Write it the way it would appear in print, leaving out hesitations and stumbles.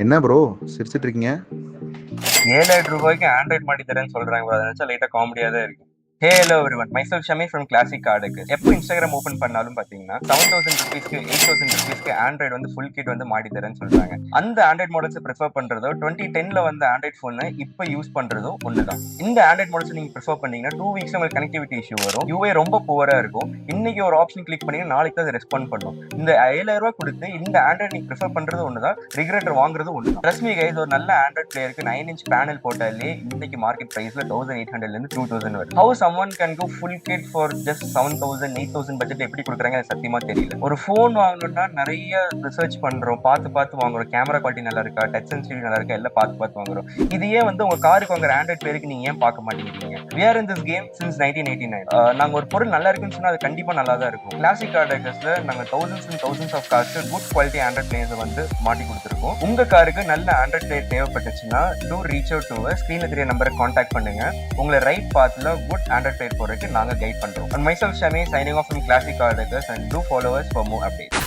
என்ன ப்ரோ சிரிச்சிட்டு இருக்கீங்க? 7,000 ரூபாய்க்கு ஆண்ட்ராய்ட் மாட்டி தரேன்னு சொல்றாங்க bro. அதை நினைச்சா லைட்டா காமெடியா தான் இருக்கு. Hey hello everyone, myself Shami from classic கார்டுக்கு. எப்போ இன்ஸ்டாகிராம் ஓப்பன் பண்ணாலும் பாத்தீங்கன்னா 7,000 ருபீஸ்க்கு 8,000 ருபீஸ்க்கு ஆண்ட்ராய்டு வந்து ஃபுல் கிட் வந்து மாட்டி தரேன்னு சொல்றாங்க. அந்த ஆண்ட்ராய்ட் மாடல்ஸ் ப்ரிஃபர் பண்றதோ 2010ல வந்த ஆண்ட்ராய்ட் போனை இப்போ யூஸ் பண்றதோ ஒண்ணுதான். இந்த ஆண்ட்ராய்ட் மாடல்ஸ் நீங்க ப்ரிஃபர் பண்ணீங்கன்னா 2 வீக்ஸ் உங்களுக்கு கனெக்டிவிட்டி இஷ்யூ வரும். யூஏ ரொம்ப புவரா இருக்கும். இன்னைக்கு ஒரு ஆப்ஷன் கிளிக் பண்ணீங்கன்னா நாளைக்கு தான் அதை ரெஸ்பாண்ட் பண்ணும். இந்த 7,000 ரூபாய் கொடுத்து இந்த ஆண்ட்ராய்ட் நீங்க ப்ரிஃபர் பண்றது ஒண்ணுதான், ரிக்ரெட்டர் வாங்குறது ஒண்ணுதான். ட்ரஸ்ட் மீ கைஸ், ஒரு நல்ல ஆண்ட்ராய்ட் பிளேயருக்கு 9-inch பேனல் போட்டாலே இன்னைக்கு மார்க்கெட் பிரைஸ்ல 1,800 இருந்து 2,000 வருது. How someone can go full kit for just 7,000 8,000 budget எப்படி கொடுக்குறாங்க எனக்கு சத்தியமா தெரியல. ஒரு ஃபோன் வாங்கணும்னா நிறைய ரிசர்ச் பண்றோம், பார்த்து வாங்குறோம். கேமரா குவாலிட்டி நல்லா இருக்கா, டச் சென்சிட்டிவ் நல்லா இருக்கா, எல்லாம் பார்த்து வாங்குறோம். இது ஏன் வந்து உங்க காருக்கு வாங்குற ஆண்ட்ராய்ட் பேருக்கு நீங்க ஏன் பார்க்க மாட்டேங்கிறீங்க? we are in this game since 1989. நாங்க ஒரு பொருள் நல்லா இருக்குன்னு சொன்னா அது கண்டிப்பா நல்லா தான் இருக்கும். கிளாசிக் கார்டர்ஸ்ல நாங்க thousands and thousands of cars good quality Android players வந்து மாட்டி கொடுத்துருக்கோம். உங்க காருக்கு நல்ல ஆண்ட்ராய்ட் பிளேயர் தேவைப்பட்டுச்சுன்னா டூ ரீச் அவுட் டு ஸ்கிரீன்ல தெரிய நம்பரை கான்டாக்ட் பண்ணுங்க. உங்களை ரைட் பாத்ல குட் ஆண்ட்ராய்ட் பிளேயர் போறதுக்கு நாங்க கைட் பண்றோம். And myself Shami signing off from Classic Car Deckers, and do follow us for more updates.